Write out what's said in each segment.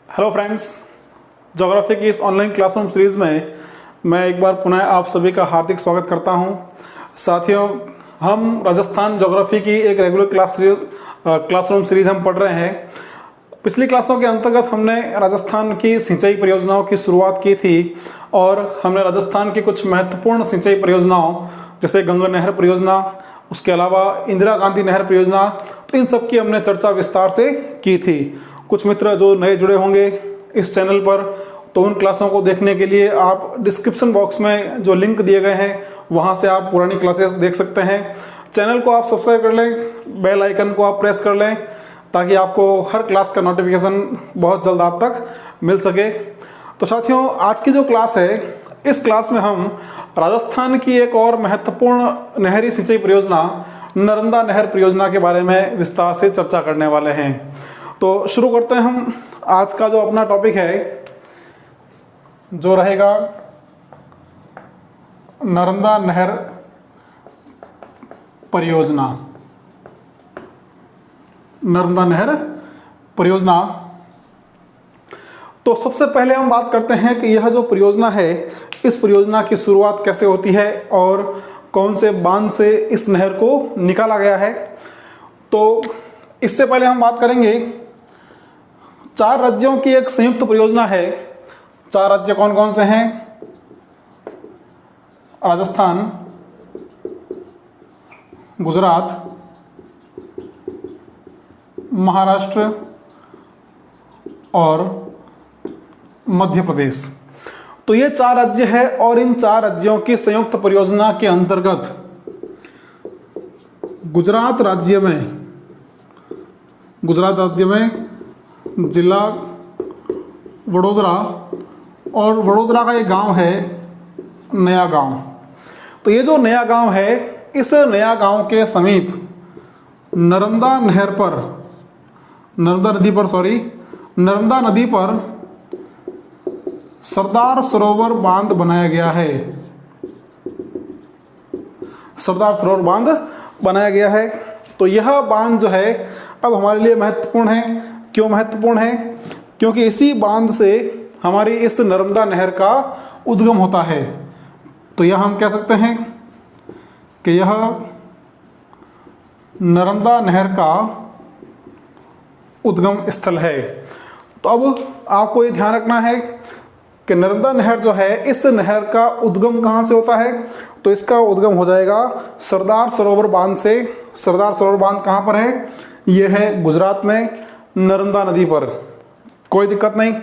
Hello friends, geography की इस online classroom series में मैं एक बार पुनः आप सभी का हार्दिक स्वागत करता हूं। साथियों, हम राजस्थान ज्योग्राफी की एक रेगुलर क्लासरूम सीरीज़ हम पढ़ रहे हैं। पिछली क्लासों के अंतर्गत हमने राजस्थान की सिंचाई परियोजनाओं की शुरुआत की थी और हमने राजस्थान की कुछ महत्वपूर्ण सिंचाई परियोजनाओं जैसे गंगा नहर परियोजना, उसके अलावा इंदिरा गांधी नहर परियोजना, तो इन सब की हमने चर्चा विस्तार से की थी। कुछ मित्र जो नए जुड़े होंगे इस चैनल पर, तो उन क्लासों को देखने के लिए आप डिस्क्रिप्शन बॉक्स में जो लिंक दिए गए हैं वहां से आप पुरानी क्लासेस देख सकते हैं। चैनल को आप सब्सक्राइब कर लें, बेल आइकन को आप प्रेस कर लें ताकि आपको हर क्लास का नोटिफिकेशन बहुत जल्द आप तक मिल सके। तो साथियों, आज की जो क्लास है, इस क्लास में हम राजस्थान की एक और महत्वपूर्ण नहरी सिंचाई परियोजना नर्मदा नहर परियोजना के बारे में विस्तार से चर्चा करने वाले हैं। तो शुरू करते हैं हम। आज का जो अपना टॉपिक है जो रहेगा नर्मदा नहर परियोजना। नर्मदा नहर परियोजना, तो सबसे पहले हम बात करते हैं कि यह जो परियोजना है, इस परियोजना की शुरुआत कैसे होती है और कौन से बांध से इस नहर को निकाला गया है। तो इससे पहले हम बात करेंगे, 4 राज्यों की एक संयुक्त परियोजना है। 4 राज्य कौन कौन से हैं? राजस्थान, गुजरात, महाराष्ट्र और मध्य प्रदेश। तो ये 4 राज्य है और इन 4 राज्यों की संयुक्त परियोजना के अंतर्गत गुजरात राज्य में जिला वडोदरा और वडोदरा का एक गांव है नया गांव। तो ये जो नया गांव है, इस नया गांव के समीप नर्मदा नदी पर सरदार सरोवर बांध बनाया गया है। सरदार सरोवर बांध बनाया गया है। तो यह बांध जो है अब हमारे लिए महत्वपूर्ण है। क्यों महत्वपूर्ण है? क्योंकि इसी बांध से हमारी इस नर्मदा नहर का उद्गम होता है। तो यह हम कह सकते हैं कि यह नर्मदा नहर का उद्गम स्थल है। तो अब आपको ये ध्यान रखना है कि नर्मदा नहर जो है, इस नहर का उद्गम कहाँ से होता है? तो इसका उद्गम हो जाएगा सरदार सरोवर बांध से। सरदार सरोवर बांध कहाँ पर है? यह है गुजरात में, नर्मदा नदी पर। कोई दिक्कत नहीं।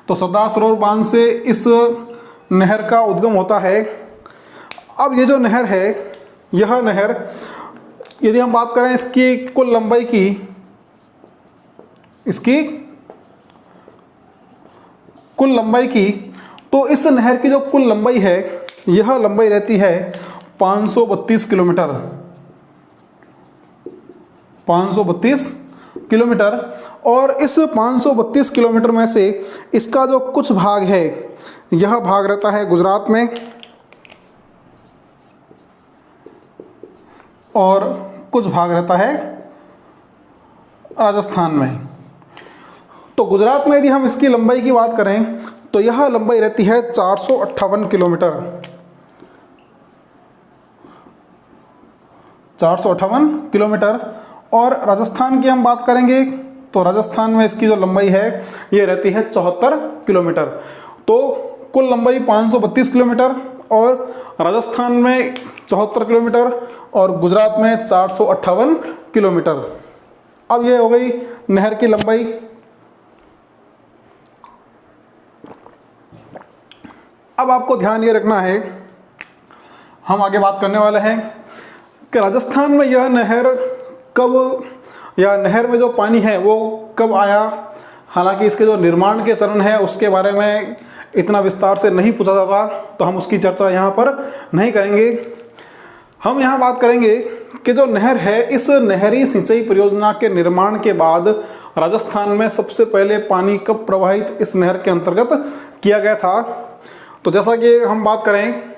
तो सरदार सरोवर बांध से इस नहर का उद्गम होता है। अब ये जो नहर है, यह नहर यदि हम बात करें इसकी कुल लंबाई की, तो इस नहर की जो कुल लंबाई है, यह लंबाई रहती है 532 किलोमीटर। 532 किलोमीटर। और इस 532 किलोमीटर में से इसका जो कुछ भाग है, यह भाग रहता है गुजरात में और कुछ भाग रहता है राजस्थान में। तो गुजरात में यदि हम इसकी लंबाई की बात करें तो यह लंबाई रहती है 458 किलोमीटर। 458 किलोमीटर। और राजस्थान की हम बात करेंगे तो राजस्थान में इसकी जो लंबाई है ये रहती है 74 किलोमीटर। तो कुल लंबाई 532 किलोमीटर और राजस्थान में 74 किलोमीटर और गुजरात में 458 किलोमीटर। अब ये हो गई नहर की लंबाई। अब आपको ध्यान ये रखना है, हम आगे बात करने वाले हैं कि राजस्थान में यह नहर कब, या नहर में जो पानी है वो कब आया। हालांकि इसके जो निर्माण के चरण है उसके बारे में इतना विस्तार से नहीं पूछा जाता, तो हम उसकी चर्चा यहाँ पर नहीं करेंगे। हम यहाँ बात करेंगे कि जो नहर है, इस नहरी सिंचाई परियोजना के निर्माण के बाद राजस्थान में सबसे पहले पानी कब प्रवाहित इस नहर के अंतर्गत किया गया था। तो जैसा कि हम बात करें,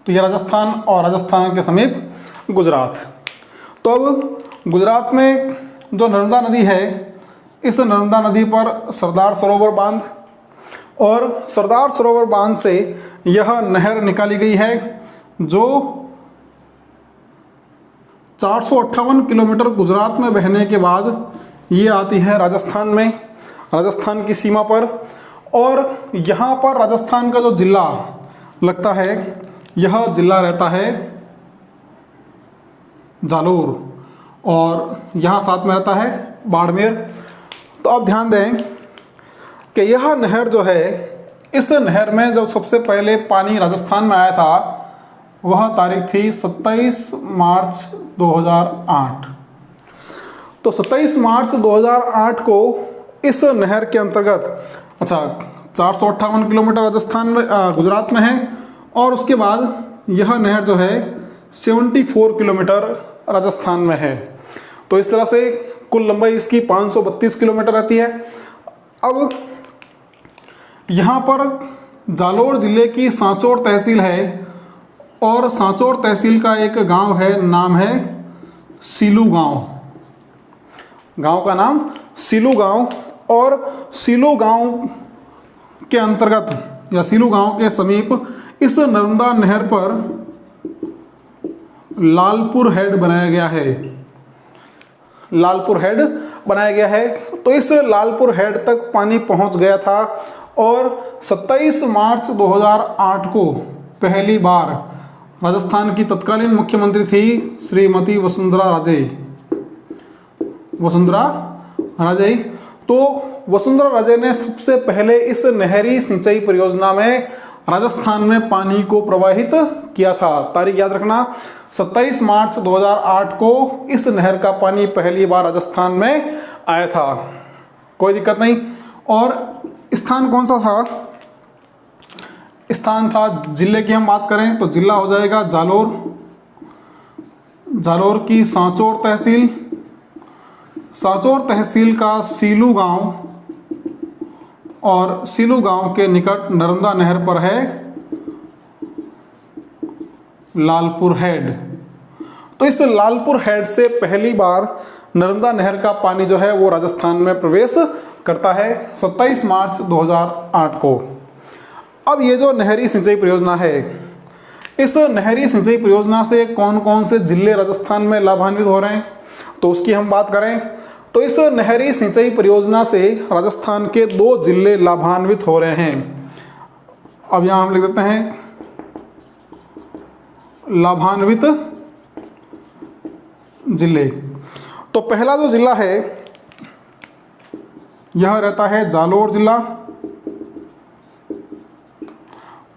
तो ये राजस्थान और राजस्थान के समीप गुजरात। तो अब गुजरात में जो नर्मदा नदी है, इस नर्मदा नदी पर सरदार सरोवर बांध और सरदार सरोवर बांध से यह नहर निकाली गई है जो 458 किलोमीटर गुजरात में बहने के बाद ये आती है राजस्थान में, राजस्थान की सीमा पर। और यहाँ पर राजस्थान का जो जिला लगता है, यह जिला रहता है जालोर और यहाँ साथ में रहता है बाड़मेर। तो अब ध्यान दें कि यह नहर जो है, इस नहर में जब सबसे पहले पानी राजस्थान में आया था वह तारीख थी 27 मार्च 2008। तो 27 मार्च 2008 को इस नहर के अंतर्गत 458 किलोमीटर राजस्थान में गुजरात में है और उसके बाद यह नहर जो है 74 किलोमीटर राजस्थान में है। तो इस तरह से कुल लंबाई इसकी 532 किलोमीटर रहती है। अब यहाँ पर जालोर ज़िले की सांचौर तहसील है और सांचौर तहसील का एक गांव है, नाम है सीलू गांव। गांव का नाम सीलू गांव। और सीलू गांव के अंतर्गत या सीलू गांव के समीप इस नर्मदा नहर पर लालपुर हेड बनाया गया है। लालपुर हेड बनाया गया है। तो इस लालपुर हेड तक पानी पहुंच गया था और 27 मार्च 2008 को पहली बार राजस्थान की तत्कालीन मुख्यमंत्री थी श्रीमती वसुंधरा राजे। तो वसुंधरा राजे ने सबसे पहले इस नहरी सिंचाई परियोजना में राजस्थान में पानी को प्रवाहित किया था। तारीख याद रखना, 27 मार्च 2008 को इस नहर का पानी पहली बार राजस्थान में आया था। कोई दिक्कत नहीं। और स्थान कौन सा था? स्थान था, जिले की हम बात करें तो जिला हो जाएगा जालोर। जालोर की सांचौर तहसील, सांचौर तहसील का सीलू गांव और सीलू गांव के निकट नर्मदा नहर पर है लालपुर हेड। तो इस लालपुर हेड से पहली बार नर्मदा नहर का पानी जो है वो राजस्थान में प्रवेश करता है 27 मार्च 2008 को। अब ये जो नहरी सिंचाई परियोजना है, इस नहरी सिंचाई परियोजना से कौन कौन से जिले राजस्थान में लाभान्वित हो रहे हैं तो उसकी हम बात करें तो इस नहरी सिंचाई परियोजना से राजस्थान के 2 जिले लाभान्वित हो रहे हैं। अब यहाँ हम लिख देते हैं लाभान्वित जिले। तो पहला जो जिला है यह रहता है जालोर जिला।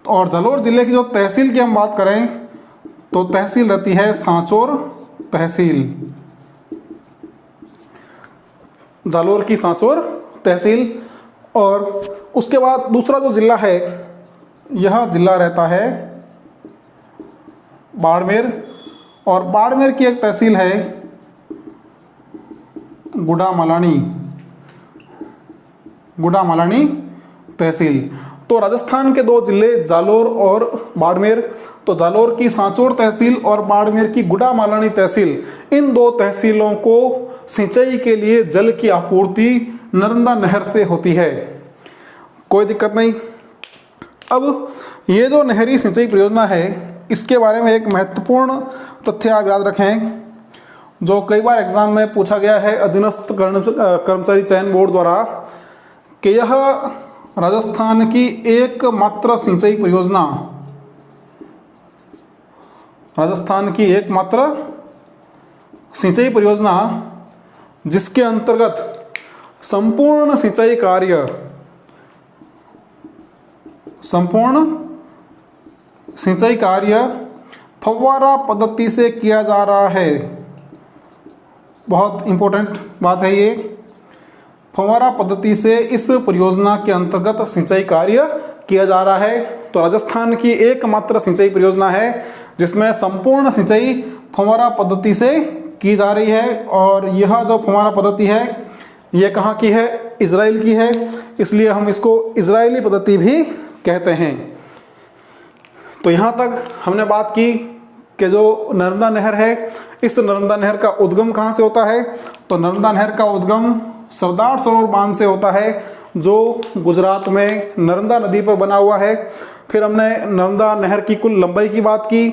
और जालोर जिले की जो तहसील की हम बात करें तो तहसील रहती है सांचौर तहसील। जालोर की सांचौर तहसील। और उसके बाद दूसरा जो जिला है यह जिला रहता है बाड़मेर। और बाड़मेर की एक तहसील है गुड़ामालानी तहसील। तो राजस्थान के 2 जिले जालोर और बाड़मेर, तो जालोर की सांचौर तहसील और बाड़मेर की गुड़ामालानी तहसील, इन 2 तहसीलों को सिंचाई के लिए जल की आपूर्ति नर्मदा नहर से होती है। कोई दिक्कत नहीं। अब ये जो नहरी सिंचाई परियोजना है इसके बारे में एक महत्वपूर्ण तथ्य आप याद रखें जो कई बार एग्जाम में पूछा गया है अधीनस्थ कर्मचारी चयन बोर्ड द्वारा कि यह राजस्थान की एकमात्र सिंचाई परियोजना, राजस्थान की एकमात्र सिंचाई परियोजना जिसके अंतर्गत संपूर्ण सिंचाई कार्य फव्वारा पद्धति से किया जा रहा है। बहुत इंपॉर्टेंट बात है ये। फव्वारा पद्धति से इस परियोजना के अंतर्गत सिंचाई कार्य किया जा रहा है। तो राजस्थान की एकमात्र सिंचाई परियोजना है जिसमें संपूर्ण सिंचाई फव्वारा पद्धति से की जा रही है। और यह जो फव्वारा पद्धति है यह कहाँ की है? इजराइल की है, इसलिए हम इसको इजरायली पद्धति भी कहते हैं। तो यहाँ तक हमने बात की कि जो नर्मदा नहर है, इस नर्मदा नहर का उद्गम कहाँ से होता है। तो नर्मदा नहर का उद्गम सरदार सरोवर बांध से होता है, जो गुजरात में नर्मदा नदी पर बना हुआ है। फिर हमने नर्मदा नहर की कुल लंबाई की बात की,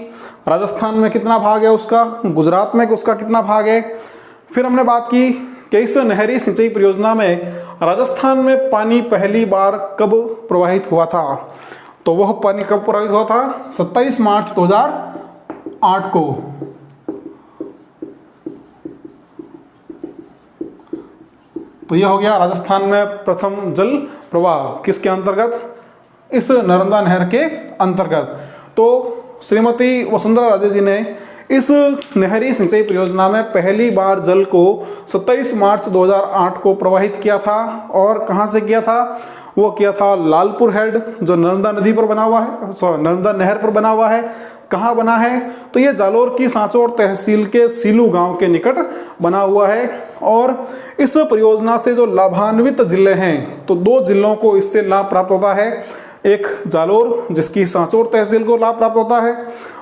राजस्थान में कितना भाग है उसका, गुजरात में उसका कितना भाग है। फिर हमने बात की कि इस नहरी सिंचाई परियोजना में राजस्थान में पानी पहली बार कब प्रवाहित हुआ था। तो वह पानी कब प्रवाहित हुआ था, 27 मार्च 2008 को। तो यह हो गया राजस्थान में प्रथम जल प्रवाह, किसके अंतर्गत, इस नर्मदा नहर के अंतर्गत। तो श्रीमती वसुंधरा राजे जी ने इस नहरी सिंचाई परियोजना में पहली बार जल को 27 मार्च 2008 को प्रवाहित किया था। और कहां से किया था, वो किया था लालपुर हेड, जो नर्मदा नदी पर बना हुआ है, नर्मदा नहर पर बना हुआ है। कहाँ बना है, तो ये जालोर की सांचौर तहसील के सीलू गांव के निकट बना हुआ है। और इस परियोजना से जो लाभान्वित जिले हैं, तो 2 जिलों को इससे लाभ प्राप्त होता है। एक जालोर, जिसकी सांचौर तहसील को लाभ प्राप्त होता है,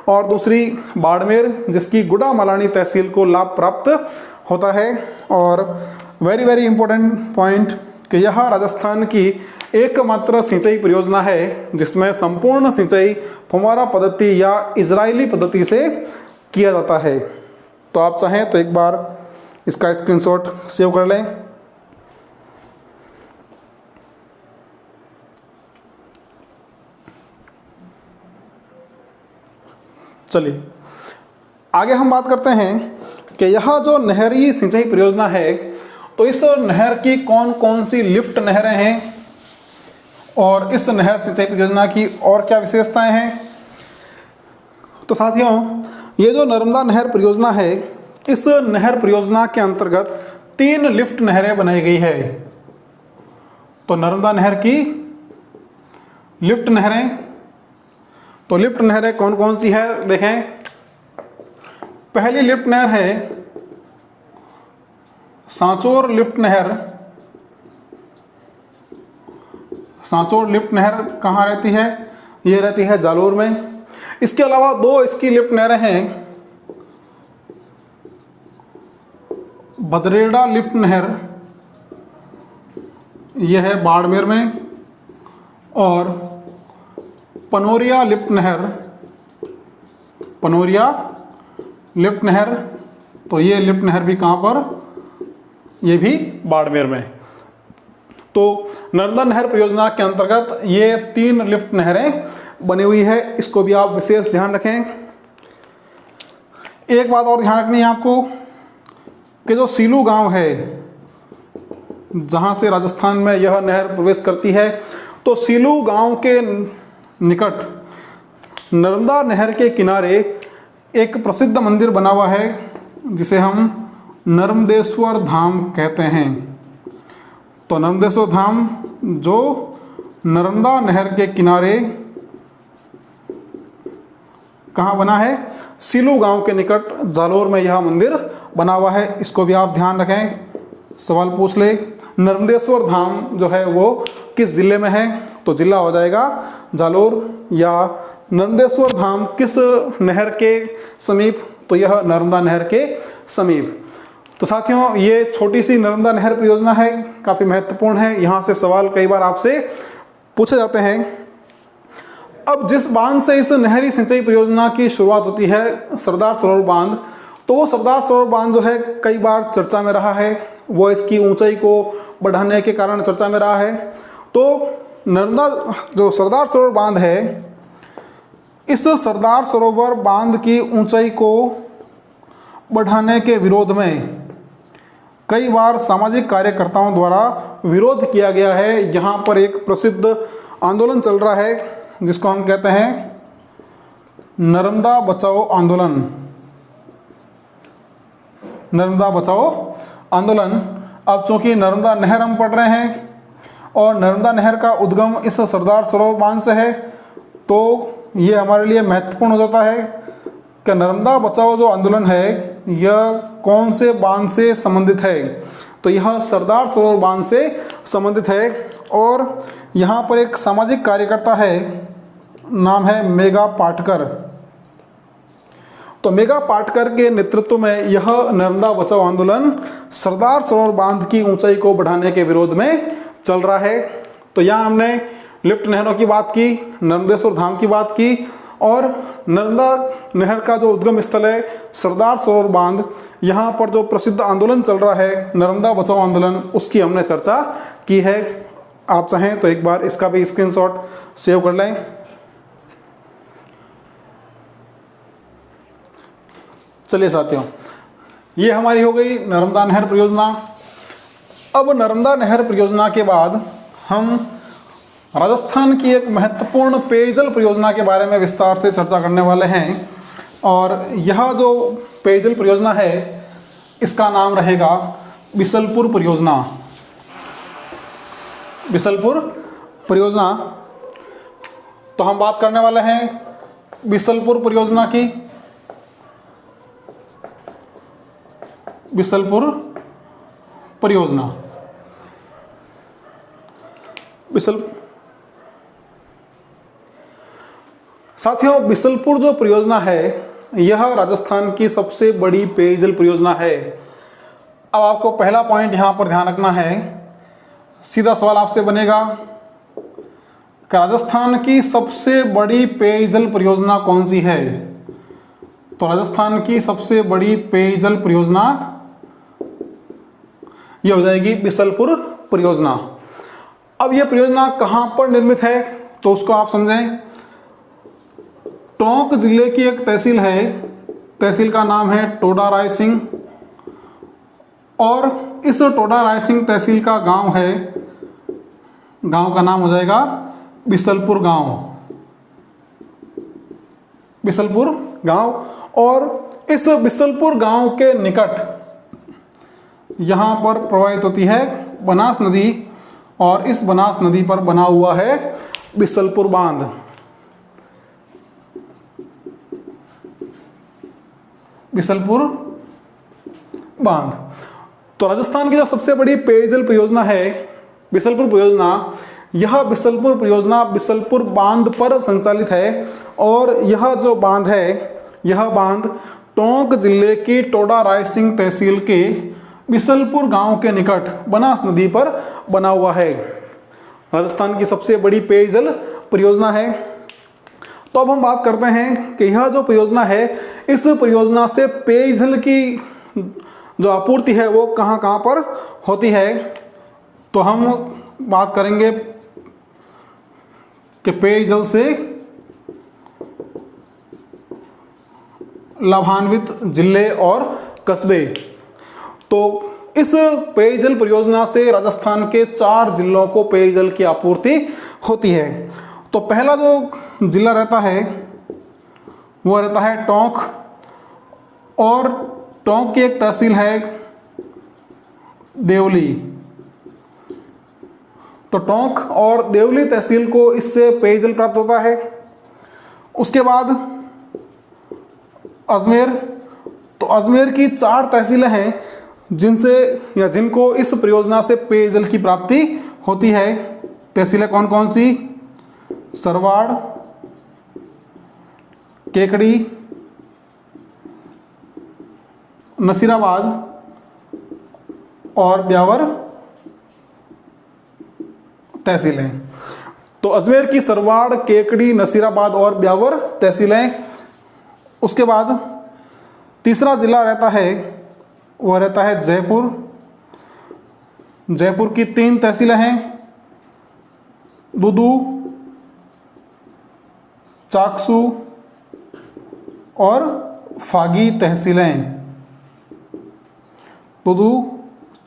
और दूसरी बाड़मेर, जिसकी गुडा मलानी तहसील को लाभ प्राप्त होता है। और वेरी वेरी इंपॉर्टेंट पॉइंट कि यह राजस्थान की एकमात्र सिंचाई परियोजना है जिसमें संपूर्ण सिंचाई फुव्वारा पद्धति या इजरायली पद्धति से किया जाता है। तो आप चाहें तो एक बार इसका स्क्रीनशॉट सेव कर लें। चलिए आगे हम बात करते हैं कि यह जो नहरी सिंचाई परियोजना है, तो इस नहर की कौन कौन सी लिफ्ट नहरें हैं और इस नहर सिंचाई परियोजना की और क्या विशेषताएं हैं। तो साथियों, ये जो नर्मदा नहर परियोजना है, इस नहर परियोजना के अंतर्गत 3 लिफ्ट नहरें बनाई गई है। तो नर्मदा नहर की लिफ्ट नहरें, तो लिफ्ट नहरें कौन कौन सी है देखें। पहली लिफ्ट नहर है सांचौर लिफ्ट नहर। सांचौर लिफ्ट नहर कहाँ रहती है, ये रहती है जालोर में। इसके अलावा 2 इसकी लिफ्ट नहरें हैं, भदरेड़ा लिफ्ट नहर, यह है बाड़मेर में, और पनोरिया लिफ्ट नहर, पनोरिया लिफ्ट नहर। तो ये लिफ्ट नहर भी कहाँ पर, ये भी बाड़मेर में। तो नर्मदा नहर परियोजना के अंतर्गत ये 3 लिफ्ट नहरें बनी हुई है, इसको भी आप विशेष ध्यान रखें। एक बात और ध्यान रखनी है आपको कि जो सीलू गांव है, जहां से राजस्थान में यह नहर प्रवेश करती है, तो सीलू गांव के निकट नर्मदा नहर के किनारे एक प्रसिद्ध मंदिर बना हुआ है जिसे हम नर्मदेश्वर धाम कहते हैं। तो नर्मदेश्वर धाम जो नर्मदा नहर के किनारे कहाँ बना है, सीलू गांव के निकट जालोर में यह मंदिर बना हुआ है, इसको भी आप ध्यान रखें। सवाल पूछ ले, नर्मदेश्वर धाम जो है वो किस जिले में है, तो जिला हो जाएगा जालोर। या नर्मदेश्वर धाम किस नहर के समीप, तो यह नर्मदा नहर के समीप। तो साथियों, ये छोटी सी नर्मदा नहर परियोजना है, काफ़ी महत्वपूर्ण है। यहाँ से सवाल कई बार आपसे पूछे जाते हैं। अब जिस बांध से इस नहरी सिंचाई परियोजना की शुरुआत होती है, सरदार सरोवर बांध, तो वो सरदार सरोवर बांध जो है कई बार चर्चा में रहा है। वो इसकी ऊंचाई को बढ़ाने के कारण चर्चा में रहा है। तो नर्मदा जो सरदार सरोवर बांध है, इस सरदार सरोवर बांध की ऊंचाई को बढ़ाने के विरोध में कई बार सामाजिक कार्यकर्ताओं द्वारा विरोध किया गया है। यहाँ पर एक प्रसिद्ध आंदोलन चल रहा है जिसको हम कहते हैं नर्मदा बचाओ आंदोलन। नर्मदा बचाओ आंदोलन। अब चूंकि नर्मदा नहर हम पढ़ रहे हैं और नर्मदा नहर का उद्गम इस सरदार सरोवर बांध से है, तो ये हमारे लिए महत्वपूर्ण हो जाता है कि नर्मदा बचाओ जो आंदोलन है यह कौन से बांध से संबंधित है। तो यह सरदार सरोवर बांध से संबंधित है। और यहाँ पर एक सामाजिक कार्यकर्ता है नाम है मेघा पाटकर। तो मेघा पाटकर के नेतृत्व में यह नर्मदा बचाओ आंदोलन सरदार सरोवर बांध की ऊंचाई को बढ़ाने के विरोध में चल रहा है। तो यहाँ हमने लिफ्ट नहरों की बात की, नर्मदेश्वर धाम की बात की, और नर्मदा नहर का जो उद्गम स्थल है सरदार सरोवर बांध, यहाँ पर जो प्रसिद्ध आंदोलन चल रहा है नर्मदा बचाओ आंदोलन, उसकी हमने चर्चा की है। आप चाहें तो एक बार इसका भी स्क्रीनशॉट सेव कर लें। चलिए साथियों, ये हमारी हो गई नर्मदा नहर परियोजना। अब नर्मदा नहर परियोजना के बाद हम राजस्थान की एक महत्वपूर्ण पेयजल परियोजना के बारे में विस्तार से चर्चा करने वाले हैं। और यह जो पेयजल परियोजना है इसका नाम रहेगा बिसलपुर परियोजना। बिसलपुर परियोजना। तो हम बात करने वाले हैं बिसलपुर परियोजना की। बिसलपुर परियोजना, साथियों, बिसलपुर जो परियोजना है यह राजस्थान की सबसे बड़ी पेयजल परियोजना है। अब आपको पहला पॉइंट यहां पर ध्यान रखना है। सीधा सवाल आपसे बनेगा कि राजस्थान की सबसे बड़ी पेयजल परियोजना कौन सी है? तो राजस्थान की सबसे बड़ी पेयजल परियोजना यह हो जाएगी बिसलपुर परियोजना। अब यह परियोजना कहां पर निर्मित है तो उसको आप समझें। टोंक जिले की एक तहसील है, तहसील का नाम है टोडा रायसिंह, और इस टोडा रायसिंह तहसील का गांव है, गांव का नाम हो जाएगा बिसलपुर गांव। बिसलपुर गांव। और इस बिसलपुर गांव के निकट यहां पर प्रवाहित होती है बनास नदी, और इस बनास नदी पर बना हुआ है बिसलपुर बांध। बिसलपुर बांध। तो राजस्थान की जो सबसे बड़ी पेयजल परियोजना है बिसलपुर परियोजना, यह बिसलपुर परियोजना बिसलपुर बांध पर संचालित है। और यह जो बांध है, यह बांध टोंक जिले की टोडा रायसिंह तहसील के बिसलपुर गांव के निकट बनास नदी पर बना हुआ है। राजस्थान की सबसे बड़ी पेयजल परियोजना है। तो अब हम बात करते हैं कि यह जो परियोजना है, इस परियोजना से पेयजल की जो आपूर्ति है वो कहां कहां पर होती है। तो हम बात करेंगे कि पेयजल से लाभान्वित जिले और कस्बे। तो इस पेयजल परियोजना से राजस्थान के 4 जिलों को पेयजल की आपूर्ति होती है। तो पहला जो जिला रहता है वो रहता है टोंक, और टोंक की एक तहसील है देवली। तो टोंक और देवली तहसील को इससे पेयजल प्राप्त होता है। उसके बाद अजमेर। तो अजमेर की 4 तहसीलें हैं जिनसे या जिनको इस परियोजना से पेयजल की प्राप्ति होती है। तहसीलें कौन कौन सी? सरवाड़, केकड़ी, नसीराबाद और ब्यावर तहसीलें। तो अजमेर की सरवाड़, केकड़ी, नसीराबाद और ब्यावर तहसीलें। उसके बाद तीसरा जिला रहता है, वह रहता है जयपुर। जयपुर की 3 तहसीलें हैं, दुदू, चाकसू और फागी तहसीलें। दुदू,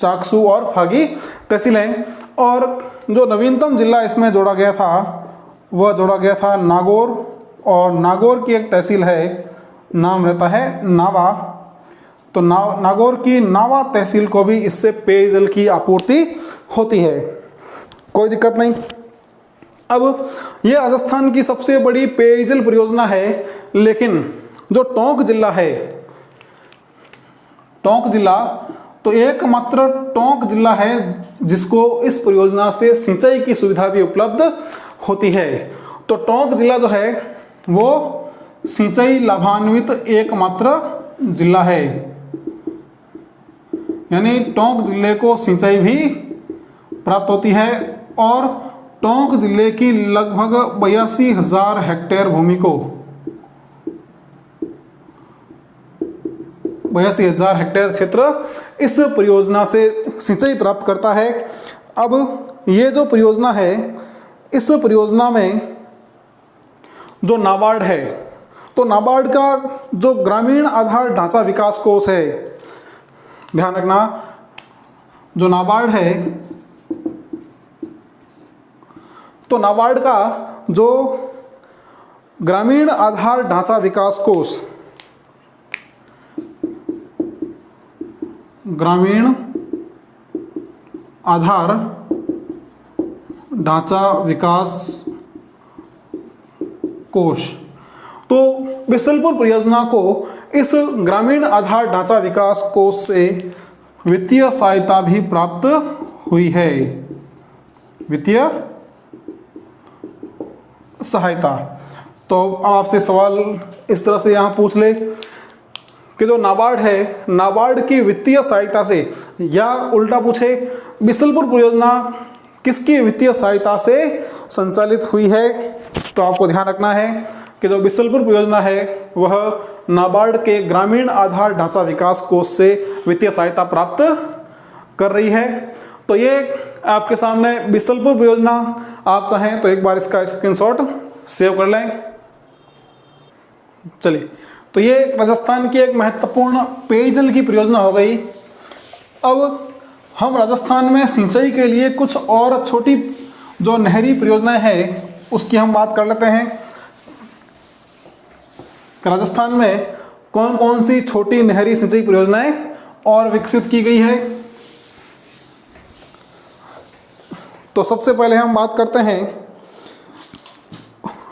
चाकसू और फागी तहसीलें। और जो नवीनतम जिला इसमें जोड़ा गया था वह जोड़ा गया था नागौर, और नागौर की एक तहसील है, नाम रहता है नावा। तो नागौर की नावा तहसील को भी इससे पेयजल की आपूर्ति होती है, कोई दिक्कत नहीं। अब ये राजस्थान की सबसे बड़ी पेयजल परियोजना है, लेकिन जो टोंक जिला है, टोंक जिला तो एकमात्र टोंक जिला है जिसको इस परियोजना से सिंचाई की सुविधा भी उपलब्ध होती है। तो टोंक जिला जो है वो सिंचाई लाभान्वित एकमात्र जिला है, यानी टोंक जिले को सिंचाई भी प्राप्त होती है और टोंक जिले की लगभग 82,000 हेक्टेयर भूमि को 82,000 हेक्टेयर क्षेत्र इस परियोजना से सिंचाई प्राप्त करता है। अब ये जो परियोजना है, इस परियोजना में जो नाबार्ड है, तो नाबार्ड का जो ग्रामीण आधार ढांचा विकास कोष है, ध्यान रखना, जो नाबार्ड है, तो नाबार्ड का जो ग्रामीण आधार ढांचा विकास कोष, ग्रामीण आधार ढांचा विकास कोष, तो बिसलपुर परियोजना को इस ग्रामीण आधार ढांचा विकास कोष से वित्तीय सहायता भी प्राप्त हुई है, वित्तीय सहायता। तो आपसे सवाल इस तरह से यहाँ पूछ ले कि जो नाबार्ड है, नाबार्ड की वित्तीय सहायता से, या उल्टा पूछे बिसलपुर परियोजना किसकी वित्तीय सहायता से संचालित हुई है, तो आपको ध्यान रखना है कि जो बिसलपुर परियोजना है वह नाबार्ड के ग्रामीण आधार ढांचा विकास कोष से वित्तीय सहायता प्राप्त कर रही है। तो ये आपके सामने बिसलपुर परियोजना, आप चाहें तो एक बार इसका स्क्रीनशॉट सेव कर लें। चलिए, तो ये राजस्थान की एक महत्वपूर्ण पेयजल की परियोजना हो गई। अब हम राजस्थान में सिंचाई के लिए कुछ और छोटी जो नहरी परियोजनाएं हैं उसकी हम बात कर लेते हैं। राजस्थान में कौन कौन सी छोटी नहरी सिंचाई परियोजनाएं और विकसित की गई है, तो सबसे पहले हम बात करते हैं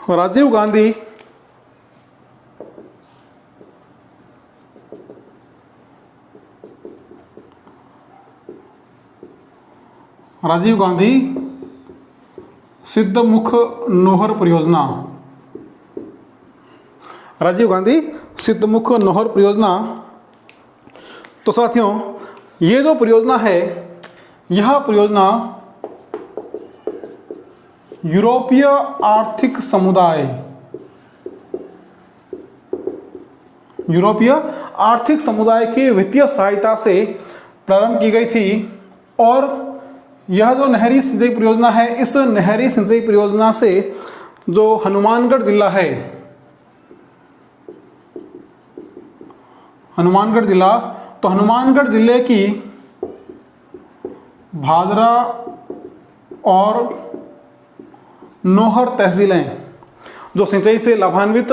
राजीव गांधी सिद्धमुख नोहर परियोजना। राजीव गांधी सिद्धमुख नोहर परियोजना, तो साथियों ये जो परियोजना है, यह परियोजना यूरोपीय आर्थिक समुदाय की वित्तीय सहायता से प्रारंभ की गई थी। और यह जो नहरी सिंचाई परियोजना है, इस नहरी सिंचाई परियोजना से जो हनुमानगढ़ जिला है, हनुमानगढ़ जिला, तो हनुमानगढ़ जिले की भादरा और नोहर तहसीलें जो सिंचाई से लाभान्वित,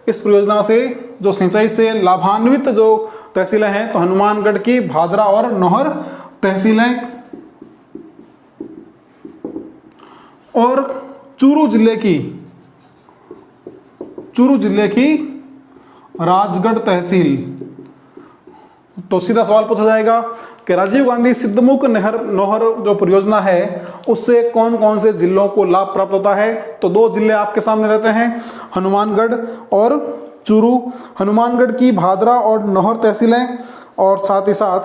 इस परियोजना से जो सिंचाई से लाभान्वित जो तहसीलें हैं, तो हनुमानगढ़ की भादरा और नोहर तहसीलें, और चूरू जिले की राजगढ़ तहसील। तो सीधा सवाल पूछा जाएगा कि राजीव गांधी सिद्धमुख नोहर जो परियोजना है उससे कौन कौन से जिलों को लाभ प्राप्त होता है, तो दो जिले आपके सामने रहते हैं, हनुमानगढ़ और चूरू। हनुमानगढ़ की भादरा और नोहर तहसीलें, और साथ ही साथ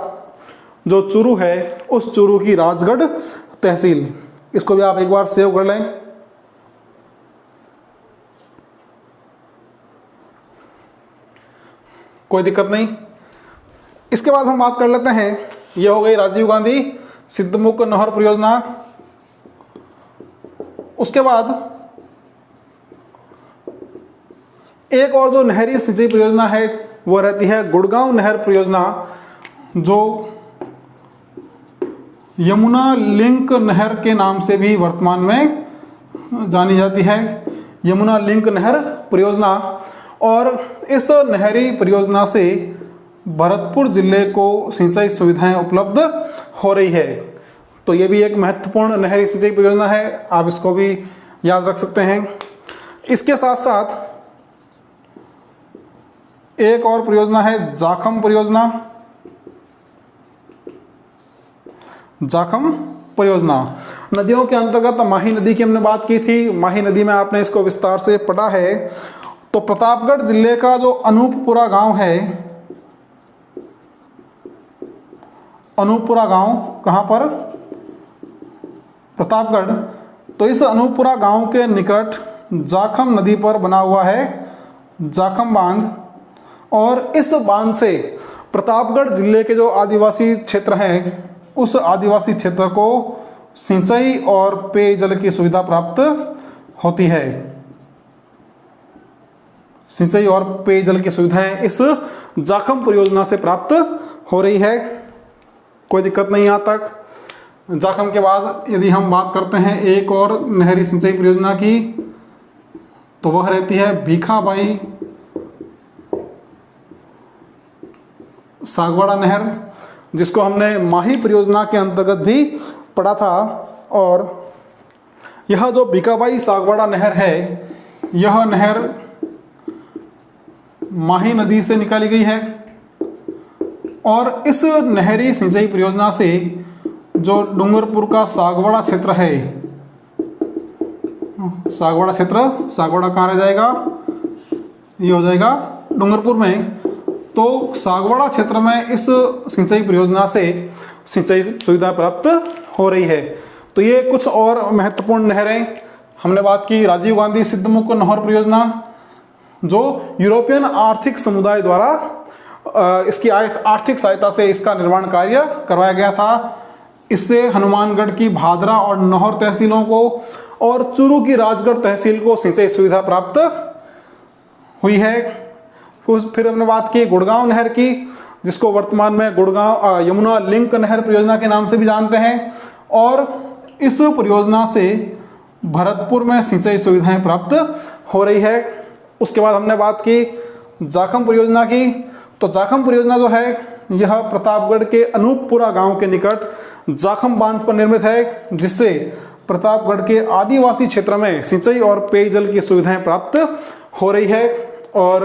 जो चूरू है उस चूरू की राजगढ़ तहसील। इसको भी आप एक बार सेव कर लें। कोई दिक्कत नहीं। इसके बाद हम बात कर लेते हैं, यह हो गई राजीव गांधी सिद्धमुख नहर परियोजना। उसके बाद एक और जो नहरी सिंचाई परियोजना है वो रहती है गुड़गांव नहर परियोजना, जो यमुना लिंक नहर के नाम से भी वर्तमान में जानी जाती है, यमुना लिंक नहर परियोजना। और इस नहरी परियोजना से भरतपुर जिले को सिंचाई सुविधाएं उपलब्ध हो रही है। तो ये भी एक महत्वपूर्ण नहरी सिंचाई परियोजना है, आप इसको भी याद रख सकते हैं। इसके साथ साथ एक और परियोजना है जाखम परियोजना। जाखम परियोजना। नदियों के अंतर्गत माही नदी की हमने बात की थी, माही नदी में आपने इसको विस्तार से पढ़ा है। तो प्रतापगढ़ जिले का जो अनूपपुरा गांव है, अनूपपुरा गांव कहाँ पर? प्रतापगढ़। तो इस अनूपपुरा गांव के निकट जाखम नदी पर बना हुआ है जाखम बांध, और इस बांध से प्रतापगढ़ जिले के जो आदिवासी क्षेत्र हैं उस आदिवासी क्षेत्र को सिंचाई और पेयजल की सुविधा प्राप्त होती है। सिंचाई और पेयजल की सुविधाएं इस जाखम परियोजना से प्राप्त हो रही है, कोई दिक्कत नहीं यहाँ तक। जाखम के बाद यदि हम बात करते हैं एक और नहरी सिंचाई परियोजना की, तो वह रहती है भीखाबाई सागवाड़ा नहर, जिसको हमने माही परियोजना के अंतर्गत भी पढ़ा था। और यह जो भीखाबाई सागवाड़ा नहर है, यह नहर माही नदी से निकाली गई है, और इस नहरी सिंचाई परियोजना से जो डूंगरपुर का सागवाड़ा क्षेत्र है, सागवाड़ा क्षेत्र, सागवाड़ा कहाँ रह जाएगा? ये हो जाएगा डूंगरपुर में। तो सागवाड़ा क्षेत्र में इस सिंचाई परियोजना से सिंचाई सुविधा प्राप्त हो रही है। तो ये कुछ और महत्वपूर्ण नहरें हमने बात की। राजीव गांधी सिद्धमुख नहर परियोजना, जो यूरोपियन आर्थिक समुदाय द्वारा इसकी आर्थिक सहायता से इसका निर्माण कार्य करवाया गया था। इससे हनुमानगढ़ की भादरा और नौहर तहसीलों को और चूरू की राजगढ़ तहसील को सिंचाई सुविधा प्राप्त हुई है। फिर हमने बात की गुड़गांव नहर की, जिसको वर्तमान में गुड़गांव यमुना लिंक नहर परियोजना के नाम से भी जानते हैं, और इस परियोजना से भरतपुर में सिंचाई सुविधाएं प्राप्त हो रही है। उसके बाद हमने बात की जाखम परियोजना की। तो जाखम परियोजना जो है यह प्रतापगढ़ के अनूपपुरा गांव के निकट जाखम बांध पर निर्मित है, जिससे प्रतापगढ़ के आदिवासी क्षेत्र में सिंचाई और पेयजल की सुविधाएं प्राप्त हो रही है। और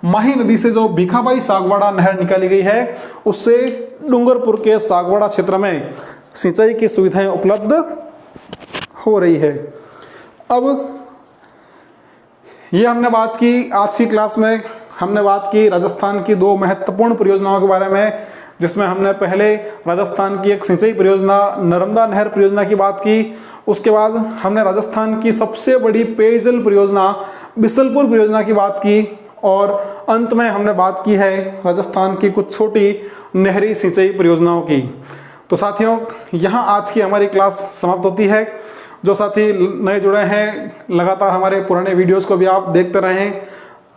माही नदी से जो भीखाबाई सागवाड़ा नहर निकाली गई है, उससे डूंगरपुर के सागवाड़ा क्षेत्र में सिंचाई की सुविधाएं उपलब्ध हो रही है। अब ये हमने बात की, आज की क्लास में हमने बात की राजस्थान की दो महत्वपूर्ण परियोजनाओं के बारे में, जिसमें हमने पहले राजस्थान की एक सिंचाई परियोजना नर्मदा नहर परियोजना की बात की। उसके बाद हमने राजस्थान की सबसे बड़ी पेयजल परियोजना बिसलपुर परियोजना की बात की, और अंत में हमने बात की है राजस्थान की कुछ छोटी नहरी सिंचाई परियोजनाओं की। तो साथियों, यहाँ आज की हमारी क्लास समाप्त होती है। जो साथी नए जुड़े हैं, लगातार हमारे पुराने वीडियोस को भी आप देखते रहें।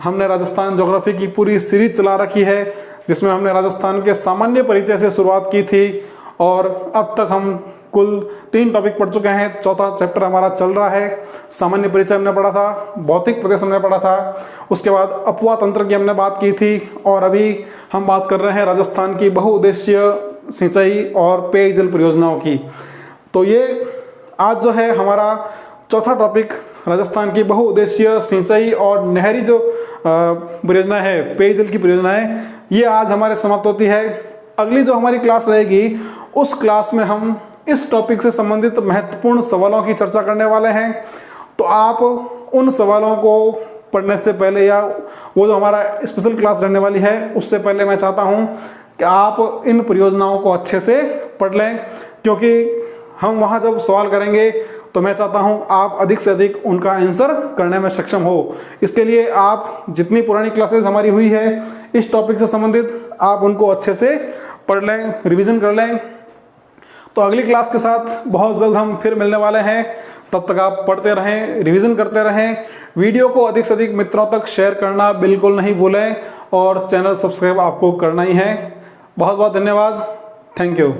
हमने राजस्थान ज्योग्राफी की पूरी सीरीज चला रखी है, जिसमें हमने राजस्थान के सामान्य परिचय से शुरुआत की थी, और अब तक हम कुल 3 टॉपिक पढ़ चुके हैं। चौथा चैप्टर हमारा चल रहा है। सामान्य परिचय हमने पढ़ा था, भौतिक प्रदेश हमने पढ़ा था, उसके बाद अपवा तंत्र की हमने बात की थी, और अभी हम बात कर रहे हैं राजस्थान की बहुउद्देशीय सिंचाई और पेयजल परियोजनाओं की। तो ये आज जो है हमारा चौथा टॉपिक, राजस्थान की बहुउद्देशीय सिंचाई और नहरी जो परियोजना है, पेयजल की परियोजनाएं, ये आज हमारे समाप्त होती है। अगली जो हमारी क्लास रहेगी, उस क्लास में हम इस टॉपिक से संबंधित महत्वपूर्ण सवालों की चर्चा करने वाले हैं। तो आप उन सवालों को पढ़ने से पहले, या वो जो हमारा स्पेशल क्लास रहने वाली है उससे पहले, मैं चाहता हूं कि आप इन परियोजनाओं को अच्छे से पढ़ लें, क्योंकि हम वहां जब सवाल करेंगे तो मैं चाहता हूं आप अधिक से अधिक उनका आंसर करने में सक्षम हो। इसके लिए आप जितनी पुरानी क्लासेस हमारी हुई है इस टॉपिक से संबंधित, आप उनको अच्छे से पढ़ लें, रिवीजन कर लें। तो अगली क्लास के साथ बहुत जल्द हम फिर मिलने वाले हैं। तब तक आप पढ़ते रहें, रिवीजन करते रहें। वीडियो को अधिक से अधिक मित्रों तक शेयर करना बिल्कुल नहीं भूलें, और चैनल सब्सक्राइब आपको करना ही है। बहुत बहुत धन्यवाद। Thank you.